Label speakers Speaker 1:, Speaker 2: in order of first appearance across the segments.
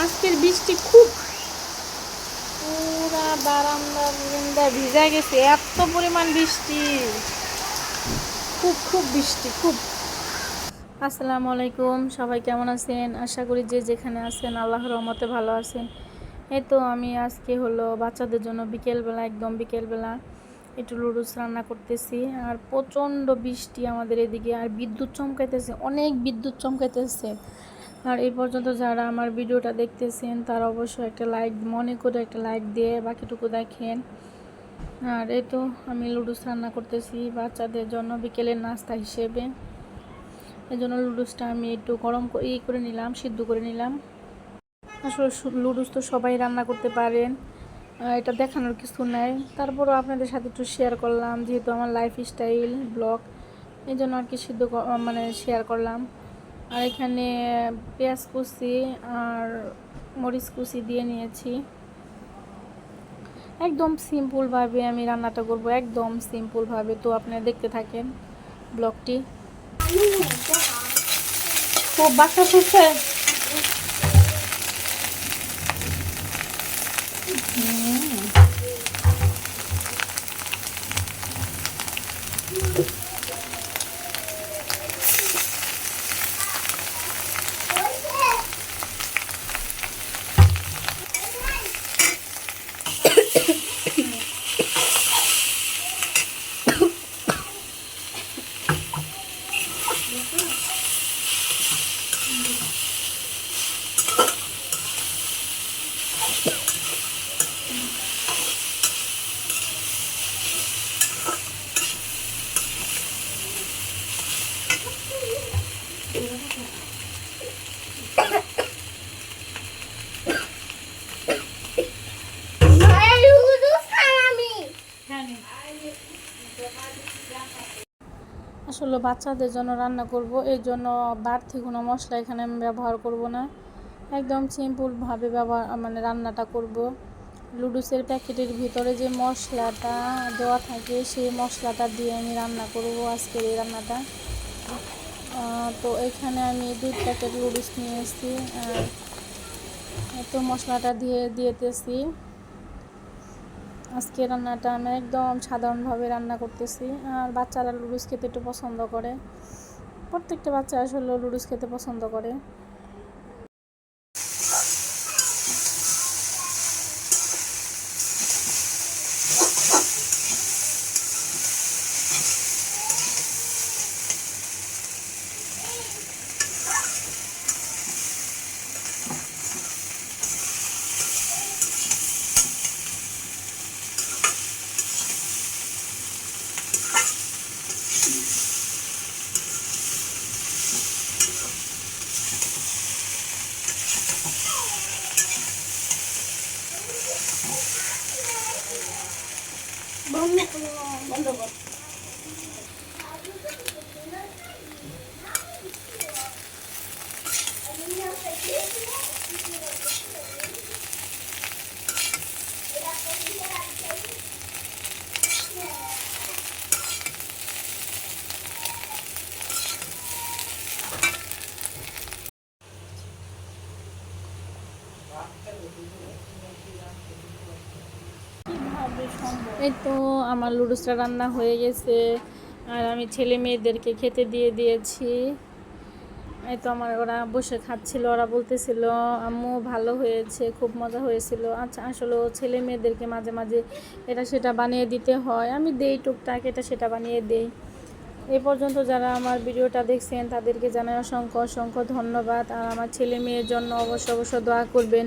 Speaker 1: আজকের বৃষ্টি খুব, পুরা বারান্দা ভিজা গেছে, এত পরিমাণ বৃষ্টি, খুব খুব বৃষ্টি খুব। আসসালামু আলাইকুম, সবাই কেমন আছেন? আশা করি যে যেখানে আছেন আল্লাহর রহমতে ভালো আছেন। এই তো আমি আজকে হলো বাচ্চাদের জন্য বিকেলবেলা, একদম বিকেলবেলা একটু লুডুস রান্না করতেছি। আর প্রচণ্ড বৃষ্টি আমাদের এদিকে, আর বিদ্যুৎ চমকাইতেছে, অনেক বিদ্যুৎ চমকাইতেছে। আর এই পর্যন্ত যারা আমার ভিডিওটা দেখতেছেন তারা অবশ্যই একটা লাইক, মনে করে একটা লাইক দিয়ে বাকিটুকু দেখেন। আর এই তো আমি লুডুস রান্না করতেছি বাচ্চাদের জন্য বিকেলের নাস্তা হিসেবে। এই জন্য লুডুসটা আমি একটু গরম করে নিলাম, সিদ্ধ করে নিলাম। আসলে লুডুস তো সবাই রান্না করতে পারেন, এটা দেখানোর কিছু নাই, তারপরও আপনাদের সাথে একটু শেয়ার করলাম, যেহেতু আমার লাইফ স্টাইল ব্লগ, এই জন্য আর কি শেয়ার করলাম। আর এখানে পেঁয়াজ কুচি আর মরিচ কুচি দিয়ে নিয়েছি। একদম সিম্পলভাবে আমি রান্নাটা করব, একদম সিম্পলভাবে। তো আপনারা দেখতে থাকেন ব্লগটি। খুব বাচ্চা শুচ্ছে। আসলে বাচ্চাদের জন্য রান্না করব, এই জন্য বাড়তি কোনো মশলা এখানে আমি ব্যবহার করব না, একদম সিম্পলভাবে রান্নাটা করব। লুডুসের প্যাকেটের ভিতরে যে মশলাটা দেওয়া থাকে সেই মশলাটা দিয়ে আমি রান্না করব আজকের এই রান্নাটা। তো এখানে আমি 2 প্যাকেট লুডুস নিয়ে এসেছি, আর তো মশলাটা দিতেছি। আজকে রান্নাটা আমি একদম সাধারণভাবে রান্না করতেছি। আর বাচ্চারা লুডুস খেতে একটু পছন্দ করে, প্রত্যেকটা বাচ্চা আসলে লুডুস খেতে পছন্দ করে। বন্ধ কর। এই তো আমার লুডুসটা রান্না হয়ে গেছে, আর আমি ছেলে মেয়েদেরকে খেতে দিয়ে দিয়েছি। এই তো ওরা বসে খাচ্ছিল, ওরা বলতেছিল আম্মু ভালো হয়েছে, খুব মজা হয়েছিল। আচ্ছা, আসলে ছেলে মেয়েদেরকে মাঝে মাঝে এটা সেটা বানিয়ে দিতে হয়, আমি দেই টুকটাক, এটা সেটা বানিয়ে দেই। এ পর্যন্ত যারা আমার ভিডিওটা দেখছেন তাদেরকে জানাই অসংখ্য অসংখ্য ধন্যবাদ। আর আমার ছেলে মেয়ের জন্য অবশ্য দোয়া করবেন।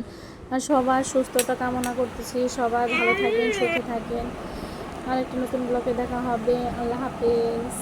Speaker 1: আর সবার সুস্থতা কামনা করতেছি, সবাই ভালো থাকেন, সুখে থাকেন। আর একটি নতুন ব্লগে দেখা হবে। আল্লাহ হাফেজ।